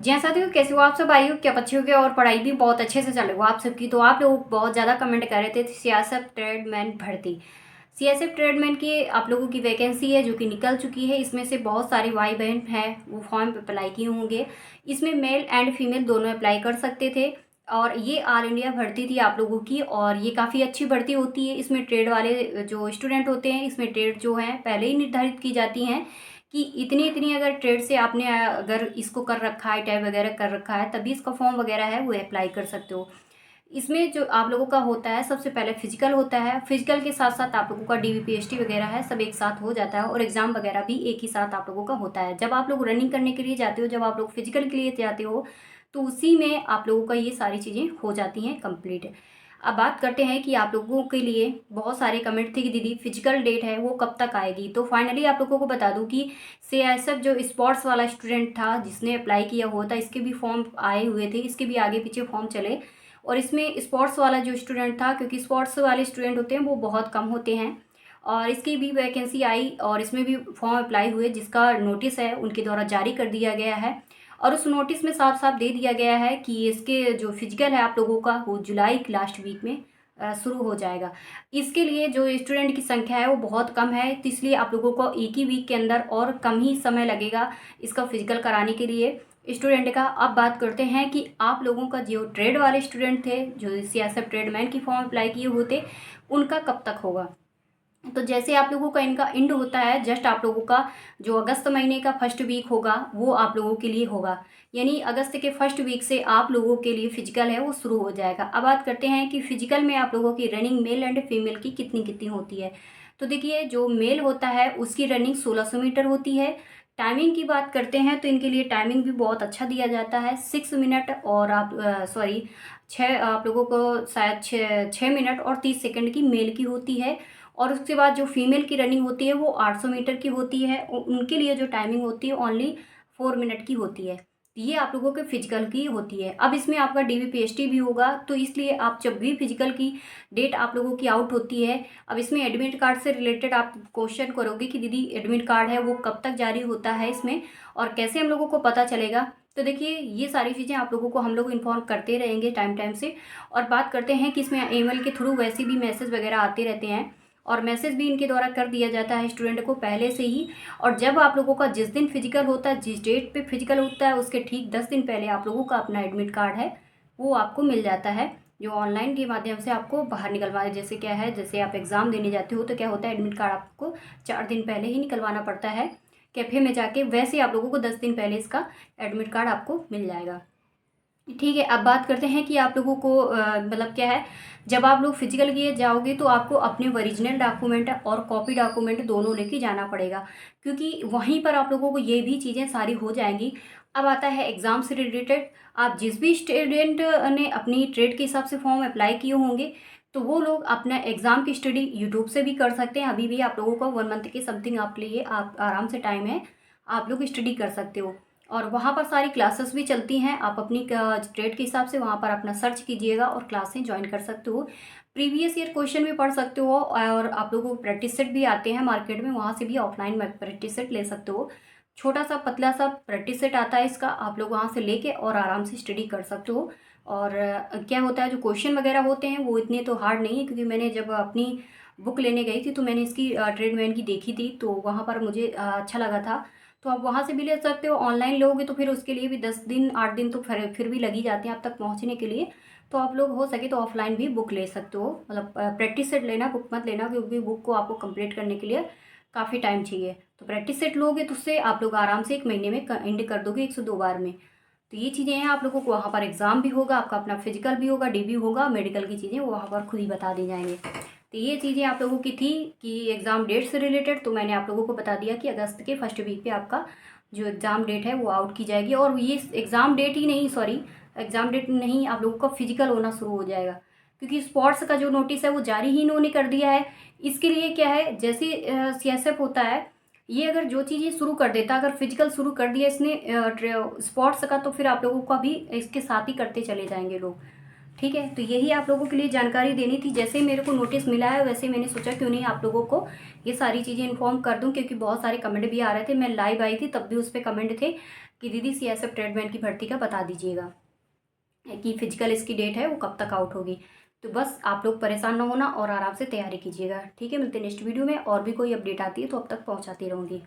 जी हाँ साथियों, कैसे हो आप सब? आई हो क्या अच्छे हो गए और पढ़ाई भी बहुत अच्छे से चल रही हो आप सबकी। तो आप लोग बहुत ज़्यादा कमेंट कर रहे थे सीएसएफ ट्रेडमैन भर्ती। सीएसएफ ट्रेडमैन की आप लोगों की वैकेंसी है जो कि निकल चुकी है। इसमें से बहुत सारे भाई बहन हैं वो फॉर्म अप्लाई किए होंगे। इसमें मेल एंड फीमेल दोनों अप्लाई कर सकते थे और ये ऑल इंडिया भर्ती थी आप लोगों की। और ये काफ़ी अच्छी भर्ती होती है। इसमें ट्रेड वाले जो स्टूडेंट होते हैं, इसमें ट्रेड जो है पहले ही निर्धारित की जाती हैं कि इतनी इतनी अगर ट्रेड से आपने अगर इसको कर रखा है, टाइप वगैरह कर रखा है, तभी इसका फॉर्म वगैरह है वो अप्लाई कर सकते हो। इसमें जो आप लोगों का होता है, सबसे पहले फिजिकल होता है। फिजिकल के साथ साथ आप लोगों का डीवीपीएसटी वगैरह है, सब एक साथ हो जाता है और एग्जाम वगैरह भी एक ही साथ आप लोगों का होता है। जब आप लोग रनिंग करने के लिए जाते हो, जब आप लोग फिजिकल के लिए जाते हो, तो उसी में आप लोगों का ये सारी चीज़ें हो जाती हैं कंप्लीट। अब बात करते हैं कि आप लोगों के लिए बहुत सारे कमेंट थे कि दीदी फिजिकल डेट है वो कब तक आएगी। तो फाइनली आप लोगों को बता दूं कि सीआईएसएफ जो स्पोर्ट्स वाला स्टूडेंट था जिसने अप्लाई किया हुआ था, इसके भी फॉर्म आए हुए थे, इसके भी आगे पीछे फॉर्म चले। और इसमें स्पोर्ट्स वाला जो स्टूडेंट था, क्योंकि स्पोर्ट्स वाले स्टूडेंट होते हैं वो बहुत कम होते हैं, और इसकी भी वैकेंसी आई और इसमें भी फॉर्म अप्लाई हुए, जिसका नोटिस है उनके द्वारा जारी कर दिया गया है। और उस नोटिस में साफ साफ दे दिया गया है कि इसके जो फिजिकल है आप लोगों का वो जुलाई की लास्ट वीक में शुरू हो जाएगा। इसके लिए जो स्टूडेंट की संख्या है वो बहुत कम है, तो इसलिए आप लोगों को एक ही वीक के अंदर और कम ही समय लगेगा इसका फिजिकल कराने के लिए स्टूडेंट का। अब बात करते हैं कि आप लोगों का जो ट्रेड वाले स्टूडेंट थे, जो सीएसएफ ट्रेडमैन की फॉर्म अप्लाई किए हुए थे, उनका कब तक होगा। तो जैसे आप लोगों का इनका एंड होता है, जस्ट आप लोगों का जो अगस्त महीने का फर्स्ट वीक होगा वो आप लोगों के लिए होगा, यानी अगस्त के फर्स्ट वीक से आप लोगों के लिए फिजिकल है वो शुरू हो जाएगा। अब बात करते हैं कि फिजिकल में आप लोगों की रनिंग मेल एंड फीमेल की कितनी कितनी होती है। तो देखिए, जो मेल होता है उसकी रनिंग 1600 मीटर होती है। टाइमिंग की बात करते हैं तो इनके लिए टाइमिंग भी बहुत अच्छा दिया जाता है, 6 मिनट और आप सॉरी छः आप लोगों को शायद 6 मिनट और 30 सेकंड की मेल की होती है। और उसके बाद जो फीमेल की रनिंग होती है वो 800 मीटर की होती है और उनके लिए जो टाइमिंग होती है ओनली 4 मिनट की होती है। ये आप लोगों के फिजिकल की होती है। अब इसमें आपका डीवीपीएसटी भी होगा, तो इसलिए आप जब भी फिजिकल की डेट आप लोगों की आउट होती है, अब इसमें एडमिट कार्ड से रिलेटेड आप क्वेश्चन करोगे कि दीदी एडमिट कार्ड है वो कब तक जारी होता है इसमें, और कैसे हम लोगों को पता चलेगा। तो देखिए, ये सारी चीज़ें आप लोगों को हम लोग इन्फॉर्म करते रहेंगे टाइम टाइम से। और बात करते हैं कि इसमें ईमेल के थ्रू वैसे भी मैसेज वगैरह आते रहते हैं, और मैसेज भी इनके द्वारा कर दिया जाता है स्टूडेंट को पहले से ही। और जब आप लोगों का जिस दिन फिजिकल होता है, जिस डेट पे फिजिकल होता है, उसके ठीक 10 दिन पहले आप लोगों का अपना एडमिट कार्ड है वो आपको मिल जाता है, जो ऑनलाइन के माध्यम से आपको बाहर निकलवा। जैसे क्या है, जैसे आप एग्ज़ाम देने जाते हो तो क्या होता है, एडमिट कार्ड आपको 4 दिन पहले ही निकलवाना पड़ता है कैफ़े में जाके, वैसे आप लोगों को 10 दिन पहले इसका एडमिट कार्ड आपको मिल जाएगा। ठीक है, अब बात करते हैं कि आप लोगों को मतलब क्या है, जब आप लोग फिजिकल के लिए जाओगे तो आपको अपने ओरिजिनल डॉक्यूमेंट और कॉपी डॉक्यूमेंट दोनों लेके जाना पड़ेगा, क्योंकि वहीं पर आप लोगों को ये भी चीज़ें सारी हो जाएंगी। अब आता है एग्ज़ाम से रिलेटेड। आप जिस भी स्टूडेंट ने अपनी ट्रेड के हिसाब से फॉर्म अप्लाई किए होंगे, तो वो लोग अपना एग्ज़ाम की स्टडी यूट्यूब से भी कर सकते हैं। अभी भी आप लोगों को 1 मंथ के समथिंग आप लिए आप आराम से टाइम है, आप लोग स्टडी कर सकते हो। और वहाँ पर सारी क्लासेस भी चलती हैं, आप अपनी ट्रेड के हिसाब से वहाँ पर अपना सर्च कीजिएगा और क्लासें ज्वाइन कर सकते हो। प्रीवियस ईयर क्वेश्चन भी पढ़ सकते हो, और आप लोगों को प्रैक्टिस सेट भी आते हैं मार्केट में, वहाँ से भी ऑफलाइन में प्रैक्टिस सेट ले सकते हो। छोटा सा पतला सा प्रैक्टिस सेट आता है इसका, आप लोग वहाँ से लेके और आराम से स्टडी कर सकते हो। और क्या होता है, जो क्वेश्चन वगैरह होते हैं वो इतने तो हार्ड नहीं है, क्योंकि मैंने जब अपनी बुक लेने गई थी तो मैंने इसकी ट्रेडमैन की देखी थी, तो वहाँ पर मुझे अच्छा लगा था। तो आप वहाँ से भी ले सकते हो। ऑनलाइन लोगे तो फिर उसके लिए भी 10 दिन 8 दिन तो फिर भी लग ही जाते हैं आप तक पहुँचने के लिए। तो आप लोग हो सके तो ऑफलाइन भी बुक ले सकते हो, मतलब प्रैक्टिस सेट लेना, बुक मत लेना, क्योंकि बुक को आपको कंप्लीट करने के लिए काफ़ी टाइम चाहिए। तो प्रैक्टिस सेट लोगे तो उससे आप लोग आराम से 1 महीने में एंड कर दोगे 102 बार में। तो ये चीज़ें हैं, आप लोगों को वहाँ पर एग्ज़ाम भी होगा, आपका अपना फिजिकल भी होगा, डी भी होगा, मेडिकल की चीज़ें वो वहाँ पर खुद ही बता दी जाएंगे। तो ये चीज़ें आप लोगों की थी कि एग्ज़ाम डेट से रिलेटेड, तो मैंने आप लोगों को बता दिया कि अगस्त के फर्स्ट वीक पे आपका जो एग्ज़ाम डेट है वो आउट की जाएगी। और ये एग्ज़ाम डेट ही नहीं, सॉरी एग्ज़ाम डेट नहीं, आप लोगों का फिजिकल होना शुरू हो जाएगा, क्योंकि स्पोर्ट्स का जो नोटिस है वो जारी ही इन्होंने कर दिया है। इसके लिए क्या है, जैसे सीएसएफ होता है, ये अगर जो चीज़ें शुरू कर देता, अगर फिजिकल शुरू कर दिया इसने स्पोर्ट्स का, तो फिर आप लोगों का भी इसके साथ ही करते चले जाएंगे लोग। ठीक है, तो यही आप लोगों के लिए जानकारी देनी थी। जैसे ही मेरे को नोटिस मिला है वैसे मैंने सोचा क्यों नहीं आप लोगों को ये सारी चीज़ें इन्फॉर्म कर दूं, क्योंकि बहुत सारे कमेंट भी आ रहे थे, मैं लाइव आई थी तब भी उस पर कमेंट थे कि दीदी CSF ट्रेडमैन की भर्ती का बता दीजिएगा कि फिजिकल इसकी डेट है वो कब तक आउट होगी। तो बस आप लोग परेशान ना होना और आराम से तैयारी कीजिएगा। ठीक है, मिलते हैं नेक्स्ट वीडियो में। और भी कोई अपडेट आती है तो अब तक पहुँचाती रहूँगी।